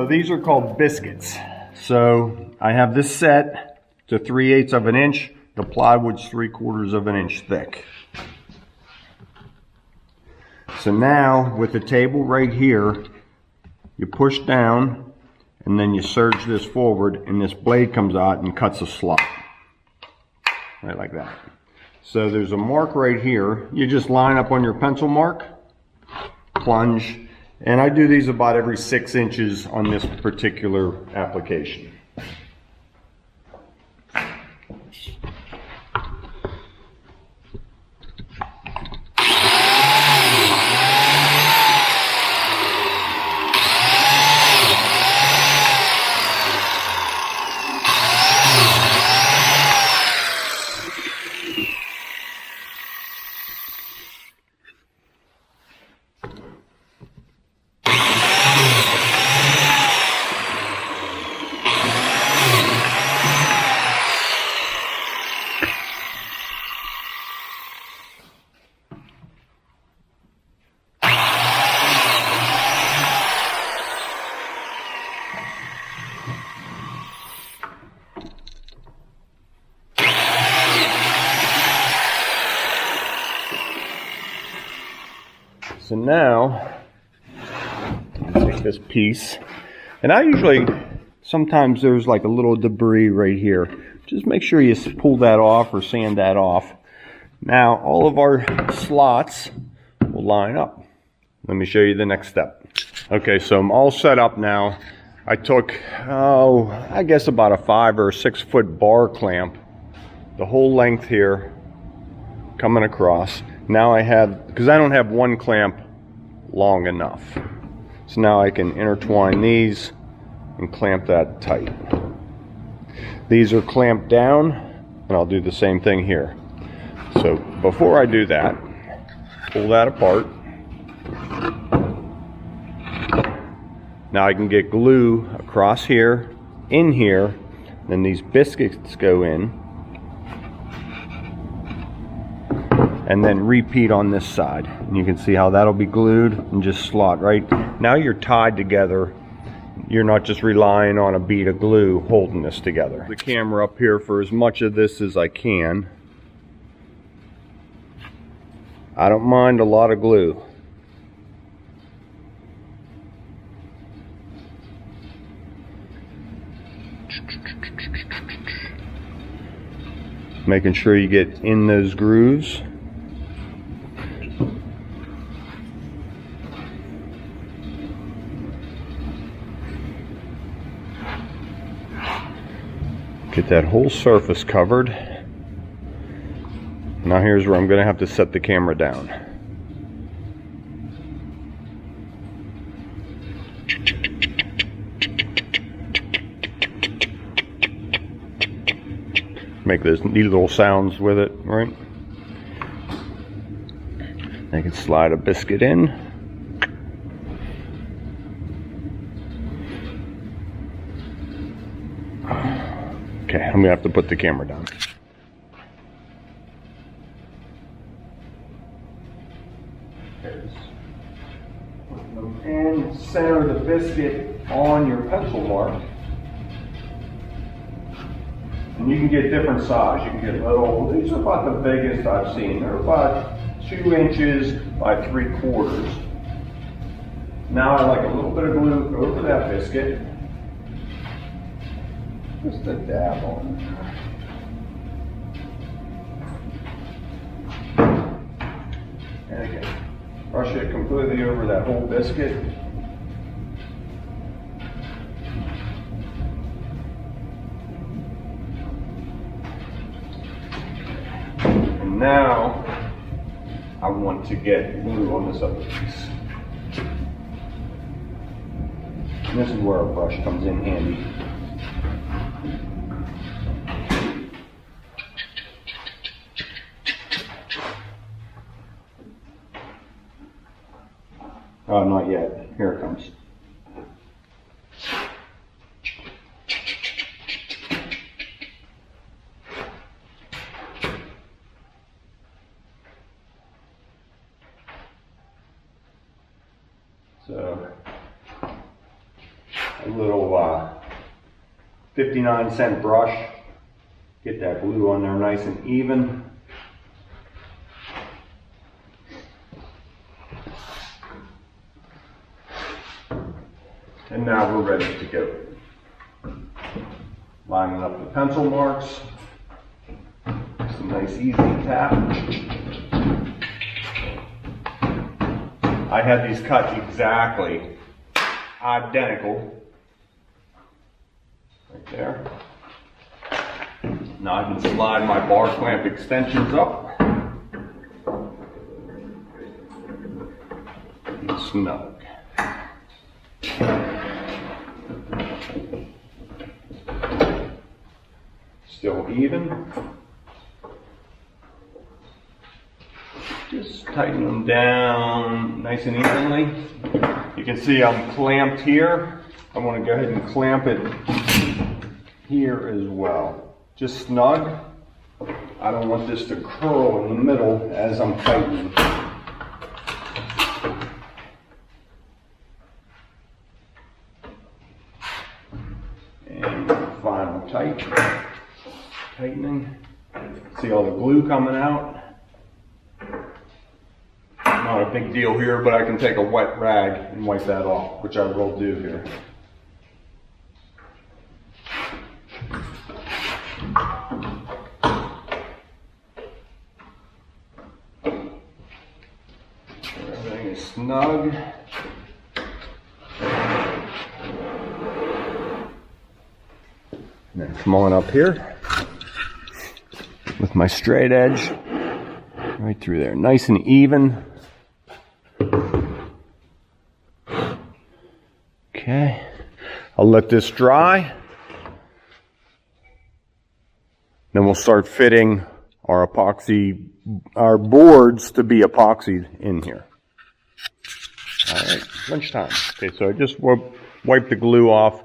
So these are called biscuits. So I have this set to 3/8 of an inch. The plywood's 3/4 of an inch thick. So now with the table right here, you push down and then you surge this forward and this blade comes out and cuts a slot. Right like that. So there's a mark right here. You just line up on your pencil mark, plunge, and I do these about every 6 inches on this particular application. So now, take this piece, and I usually, sometimes there's like a little debris right here. Just make sure you pull that off or sand that off. Now, all of our slots will line up. Let me show you the next step. Okay, so I'm all set up now. I took, I guess about a 5 or 6 foot bar clamp, the whole length here, coming across. Now I have, because I don't have one clamp long enough. So now I can intertwine these and clamp that tight. These are clamped down, and I'll do the same thing here. So before I do that, pull that apart. Now I can get glue across here, in here, then these biscuits go in, and then repeat on this side. And you can see how that'll be glued and just slot right. Now you're tied together. You're not just relying on a bead of glue holding this together. The camera up here for as much of this as I can. I don't mind a lot of glue. Making sure you get in those grooves. Get that whole surface covered. Now here's where I'm going to have to set the camera down. Make those neat little sounds with it, right? I can slide a biscuit in. Okay, I'm gonna have to put the camera down. And center the biscuit on your pencil mark. And you can get different size. You can get little, these are about the biggest I've seen. They're about 2 inches by 3/4. Now I like a little bit of glue over that biscuit. Just a dab on it. And again, brush it completely over that whole biscuit. And now I want to get glue on this other piece. And this is where a brush comes in handy. Oh, not yet. Here it comes. So, a 59-cent brush. Get that glue on there nice and even. And now we're ready to go. Lining up the pencil marks. Some nice easy tap. I had these cut exactly identical. Right there. Now I can slide my bar clamp extensions up. And snug. Still even. Just tighten them down nice and evenly. You can see I'm clamped here. I want to go ahead and clamp it here as well. Just snug. I don't want this to curl in the middle as I'm tightening. And final tightening. See all the glue coming out. Not a big deal here, but I can take a wet rag and wipe that off, which I will do here. Everything is snug. And then come on up here with my straight edge right through there, nice and even. Okay, I'll let this dry. Then we'll start fitting our epoxy, our boards to be epoxied in here. All right, lunchtime. Okay, so I just wipe the glue off.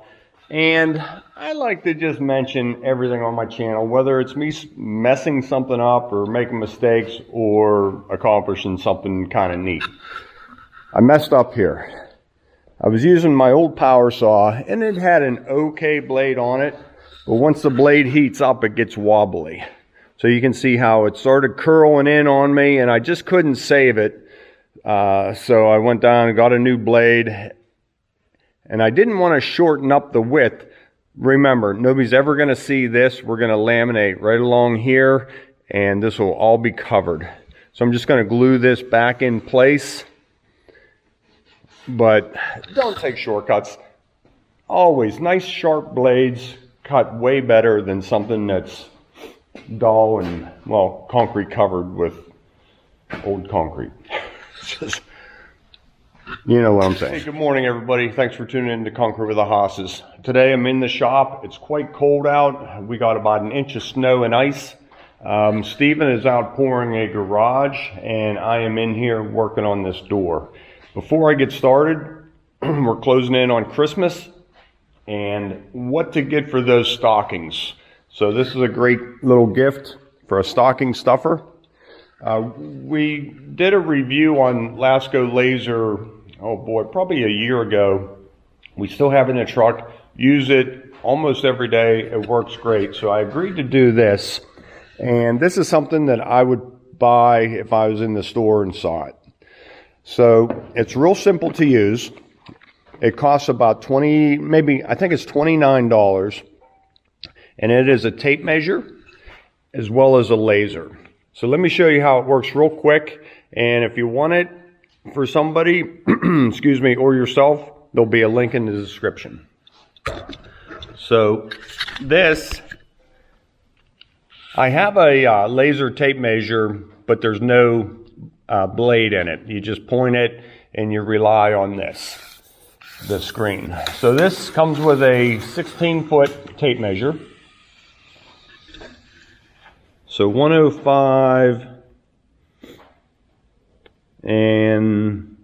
And I like to just mention everything on my channel, whether it's me messing something up or making mistakes or accomplishing something kind of neat. I messed up here. I was using my old power saw and it had an okay blade on it, but once the blade heats up, it gets wobbly. So you can see how it started curling in on me and I just couldn't save it. So I went down and got a new blade. And I didn't want to shorten up the width. Remember, nobody's ever going to see this. We're going to laminate right along here, and this will all be covered. So I'm just going to glue this back in place. But don't take shortcuts. Always, nice sharp blades cut way better than something that's dull and, well, concrete covered with old concrete. Just, you know what I'm saying. Hey, good morning, everybody. Thanks for tuning in to Concrete with the Hosses. Today I'm in the shop. It's quite cold out. We got about an inch of snow and ice. Stephen is out pouring a garage, and I am in here working on this door. Before I get started, we're closing in on Christmas and what to get for those stockings. So this is a great little gift for a stocking stuffer. We did a review on Lasco Laser, oh boy, probably a year ago. We still have it in the truck, use it almost every day. It works great. So I agreed to do this. And this is something that I would buy if I was in the store and saw it. So it's real simple to use. It costs about I think it's $29. And it is a tape measure as well as a laser. So let me show you how it works real quick. And if you want it for somebody, excuse me, or yourself, there'll be a link in the description. So this, I have a laser tape measure, but there's no blade in it. You just point it and you rely on the screen. So this comes with a 16-foot tape measure. So 105 and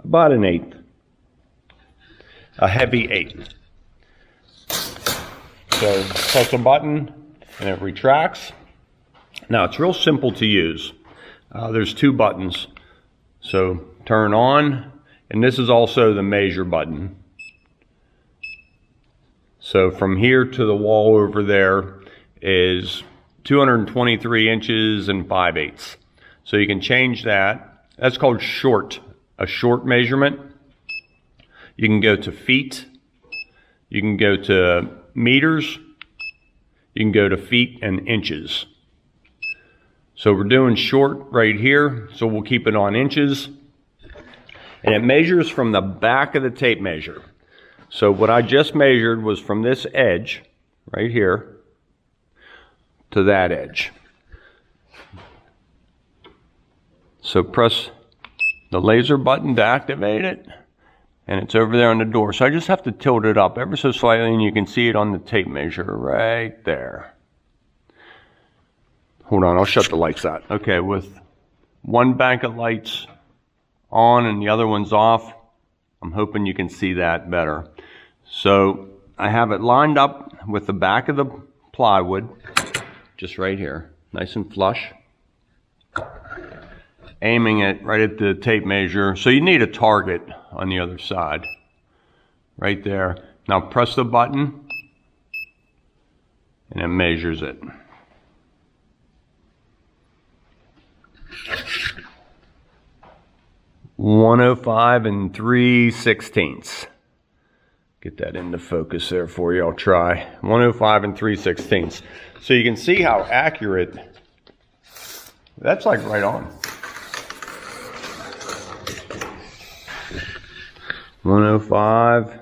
about an 1/8, a heavy 1/8. So press a button and it retracts. Now it's real simple to use. There's 2 buttons. So turn on, and this is also the measure button. So from here to the wall over there is 223 inches and 5/8. So you can change that. That's called short, a short measurement. You can go to feet. You can go to meters. You can go to feet and inches. So we're doing short right here, so we'll keep it on inches. And it measures from the back of the tape measure. So what I just measured was from this edge, right here, to that edge. So press the laser button to activate it, and it's over there on the door. So I just have to tilt it up ever so slightly, and you can see it on the tape measure right there. Hold on, I'll shut the lights out. Okay, with one bank of lights on and the other one's off, I'm hoping you can see that better. So I have it lined up with the back of the plywood, just right here, nice and flush. Aiming it right at the tape measure. So you need a target on the other side, right there. Now press the button, and it measures it. 105 3/16. Get that into focus there for you. I'll try. 105 3/16. So you can see how accurate. That's like right on. 105.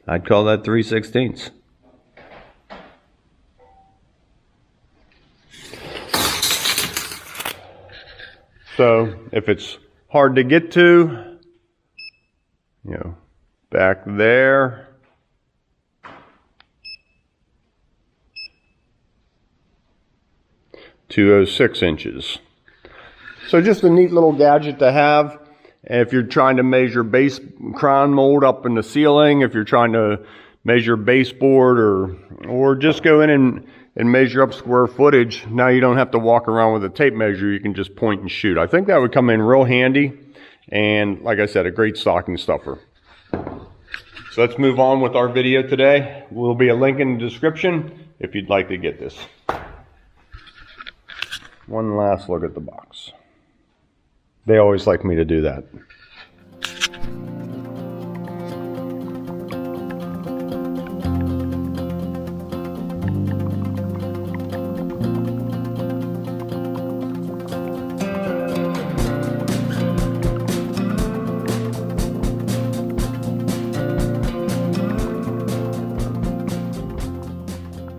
I'd call that 3/16. So if it's hard to get to, back there, (206) So just a neat little gadget to have if you're trying to measure base crown mold up in the ceiling, if you're trying to measure baseboard, or just go in and measure up square footage. Now you don't have to walk around with a tape measure. You can just point and shoot. I think that would come in real handy. And like I said, a great stocking stuffer. So let's move on with our video today. Will be a link in the description if you'd like to get this. One last look at the box. They always like me to do that.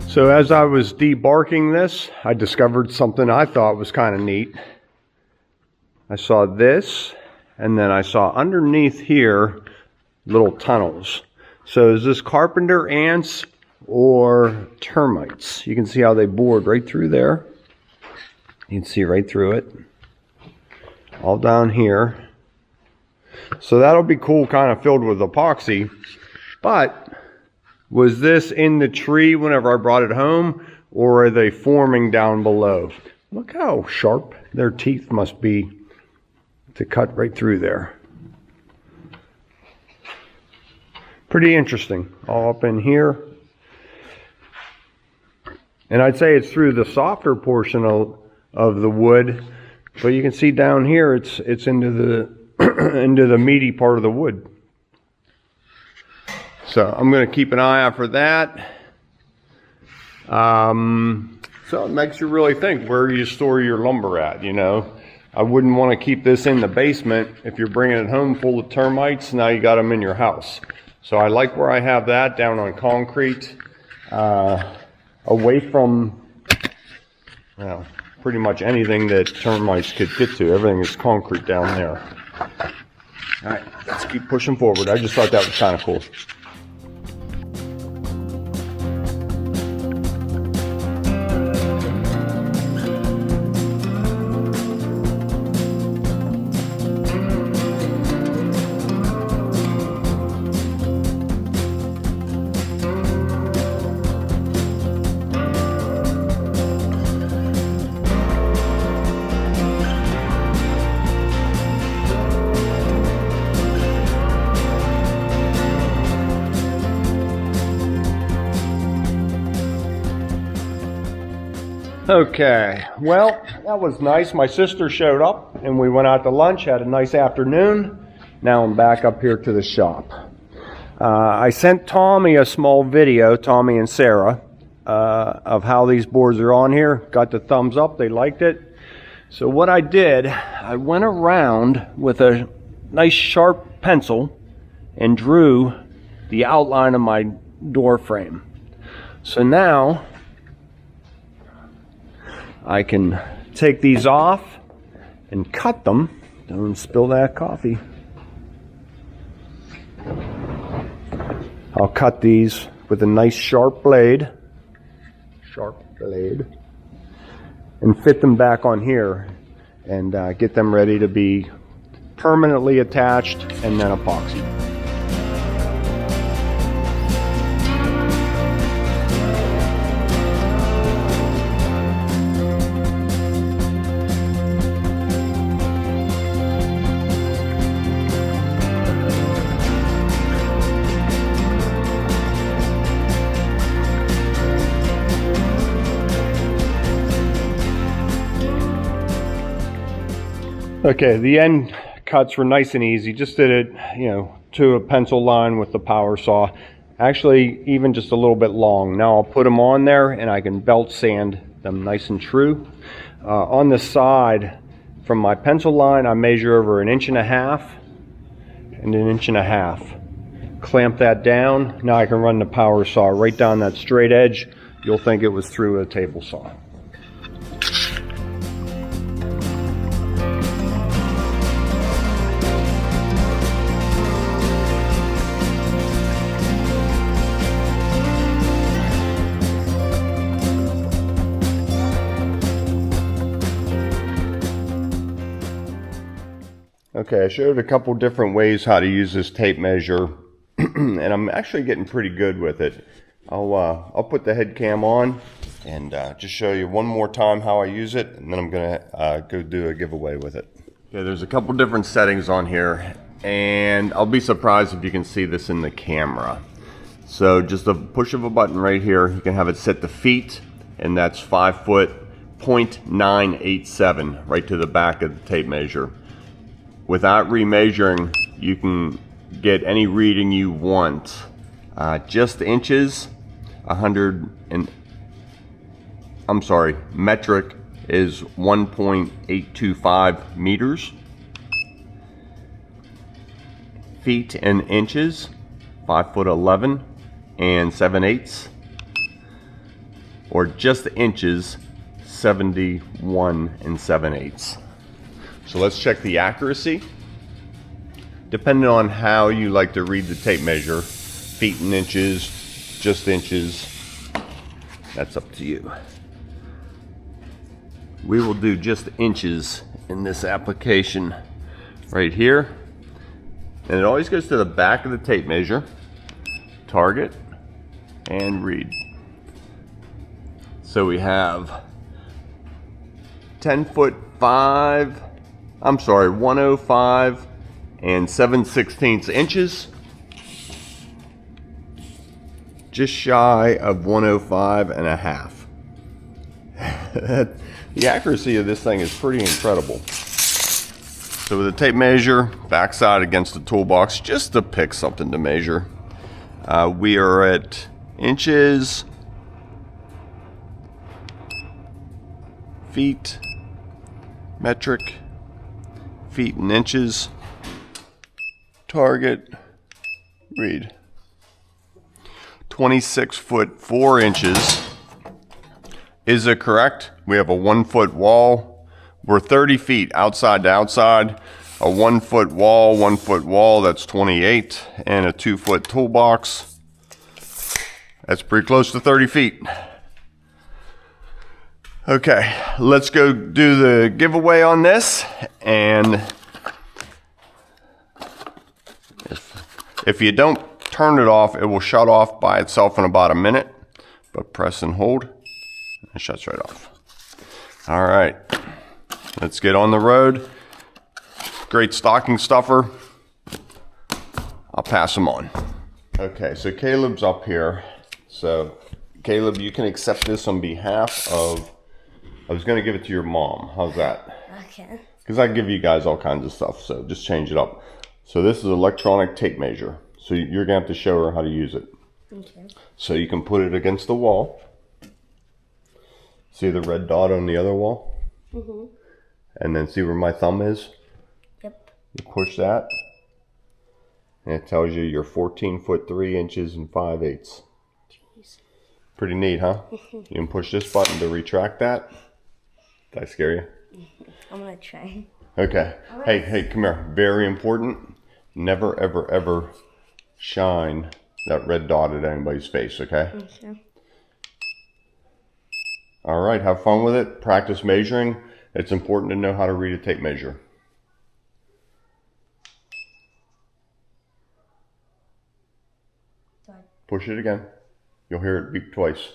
So as I was debarking this, I discovered something I thought was kind of neat. I saw this, and then I saw underneath here little tunnels. So is this carpenter ants or termites? You can see how they bored right through there. You can see right through it. All down here. So that'll be cool, kind of filled with epoxy. But was this in the tree whenever I brought it home, or are they forming down below? Look how sharp their teeth must be to cut right through there. Pretty interesting, all up in here. And I'd say it's through the softer portion of the wood, but you can see down here it's into the into the meaty part of the wood. So I'm going to keep an eye out for that. So it makes you really think where you store your lumber at, I wouldn't want to keep this in the basement. If you're bringing it home full of termites, now you got them in your house. So I like where I have that down on concrete, away from, pretty much anything that termites could get to. Everything is concrete down there. All right, let's keep pushing forward. I just thought that was kind of cool. Okay, well, that was nice. My sister showed up and we went out to lunch, had a nice afternoon. Now I'm back up here to the shop. I sent Tommy a small video, Tommy and Sarah, of how these boards are on here. Got the thumbs up, they liked it. So what I did, I went around with a nice sharp pencil and drew the outline of my door frame. So now I can take these off and cut them. Don't spill that coffee. I'll cut these with a nice sharp blade, and fit them back on here and get them ready to be permanently attached and then epoxied. Okay, the end cuts were nice and easy. Just did it, to a pencil line with the power saw. Actually, even just a little bit long. Now I'll put them on there and I can belt sand them nice and true. On the side, from my pencil line, I measure over 1.5 inches and 1.5 inches. Clamp that down. Now I can run the power saw right down that straight edge. You'll think it was through a table saw. Okay, I showed a couple different ways how to use this tape measure, and I'm actually getting pretty good with it. I'll put the head cam on and just show you one more time how I use it, and then I'm gonna go do a giveaway with it. Okay, there's a couple different settings on here, and I'll be surprised if you can see this in the camera. So just a push of a button right here, you can have it set to feet, and that's 5 foot 0.987 right to the back of the tape measure. Without remeasuring, you can get any reading you want. Just inches, metric is 1.825 meters. Feet and inches, 5 foot 11 and 7/8. Or just inches, 71 and 7/8. So let's check the accuracy. Depending on how you like to read the tape measure, feet and inches, just inches, that's up to you. We will do just inches in this application right here. And it always goes to the back of the tape measure, target, and read. So we have 105 and 7/16 inches. Just shy of 105.5. The accuracy of this thing is pretty incredible. So with a tape measure, backside against the toolbox, just to pick something to measure. We are at inches, feet, metric, feet and inches, target, read. 26 foot 4 inches. Is it correct? We have a 1 foot wall. We're 30 feet outside to outside. A 1 foot wall, that's 28, and a 2 foot toolbox. That's pretty close to 30 feet. Okay, let's go do the giveaway on this, and if you don't turn it off, it will shut off by itself in about a minute, but press and hold, and it shuts right off. All right, let's get on the road. Great stocking stuffer. I'll pass them on. Okay, so Caleb's up here. So Caleb, you can accept this on behalf of I was going to give it to your mom. How's that? Okay. Because I give you guys all kinds of stuff, so just change it up. So this is electronic tape measure. So you're going to have to show her how to use it. Okay. So you can put it against the wall. See the red dot on the other wall? Mm-hmm. And then see where my thumb is? Yep. You push that. And it tells you you're 14 foot 3 inches and 5/8. Jeez. Pretty neat, huh? You can push this button to retract that. Did I scare you? I'm gonna try. Okay. Hey, come here. Very important. Never, ever, ever shine that red dot at anybody's face, okay? Okay. All right, have fun with it. Practice measuring. It's important to know how to read a tape measure. Push it again. You'll hear it beep twice.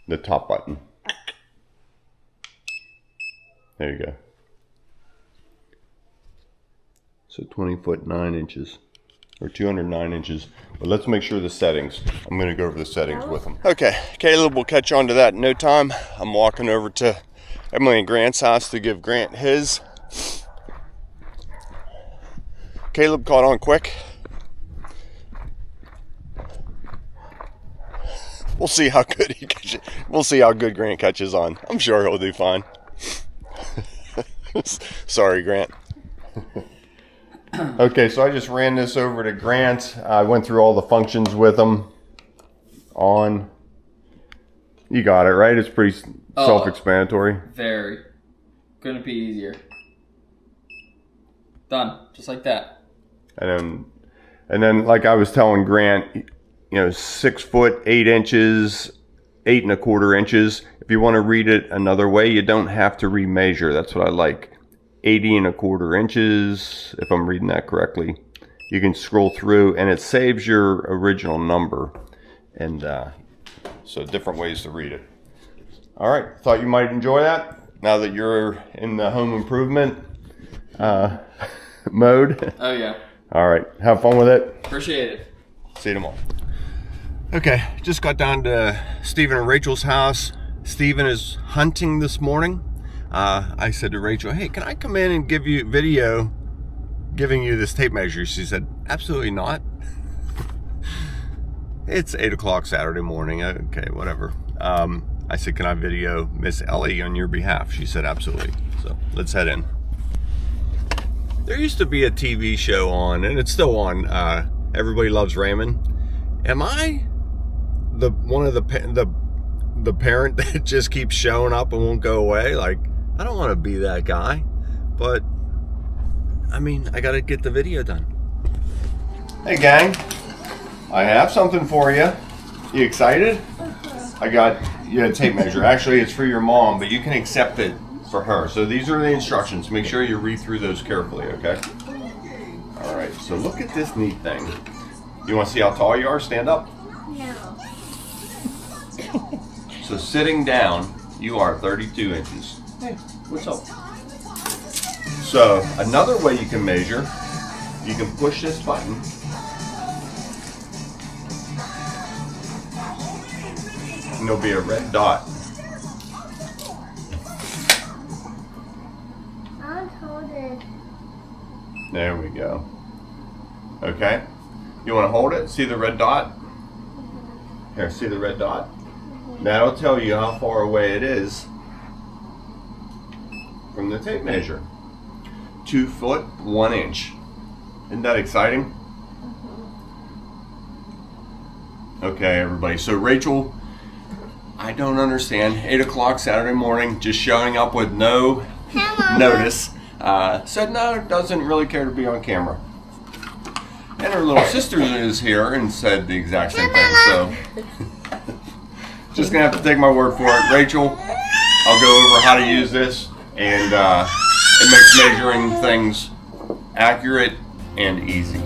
The top button. There you go. So 20 foot 9 inches. Or 209 inches. But let's make sure the settings. I'm going to go over the settings with them. Okay, Caleb will catch on to that in no time. I'm walking over to Emily and Grant's house to give Grant his. Caleb caught on quick. We'll see how good he catches. We'll see how good Grant catches on. I'm sure he'll do fine. Sorry, Grant. Okay, so I just ran this over to Grant. I went through all the functions with him. On. You got it, right? It's pretty self-explanatory. Very. Couldn't be easier. Done. Just like that. And then, like I was telling Grant, 6 foot 8 inches, 8 1/4 inches. If you want to read it another way, you don't have to remeasure. That's what I like. 80 1/4 inches, if I'm reading that correctly. You can scroll through and it saves your original number. And so different ways to read it. All right, thought you might enjoy that now that you're in the home improvement mode. Oh, yeah. All right, have fun with it. Appreciate it. See you tomorrow. Okay, just got down to Stephen and Rachel's house. Stephen is hunting this morning. I said to Rachel, hey, can I come in and give you video giving you this tape measure? She said, absolutely not. It's 8 o'clock Saturday morning. Okay, whatever. I said, can I video Miss Ellie on your behalf? She said, absolutely. So let's head in. There used to be a TV show on, and it's still on, Everybody Loves Raymond. Am I the parent that just keeps showing up and won't go away? Like, I don't want to be that guy, but I mean, I got to get the video done. Hey gang, I have something for you. You excited? I got you a tape measure. Actually, it's for your mom, but you can accept it for her. So these are the instructions. Make sure you read through those carefully, okay? All right, so look at this neat thing. You want to see how tall you are? Stand up. No. So sitting down, you are 32 inches. Hey, what's up? So another way you can measure, you can push this button. And there'll be a red dot. I'll hold it. There we go. Okay. You want to hold it? See the red dot? Here, see the red dot? That'll tell you how far away it is from the tape measure. 2 foot 1 inch. Isn't that exciting? Okay, everybody. So Rachel, I don't understand. 8 o'clock Saturday morning, just showing up with no notice. Said no, doesn't really care to be on camera. And her little sister is here and said the exact same thing. So just gonna have to take my word for it. Rachel, I'll go over how to use this, and it makes measuring things accurate and easy.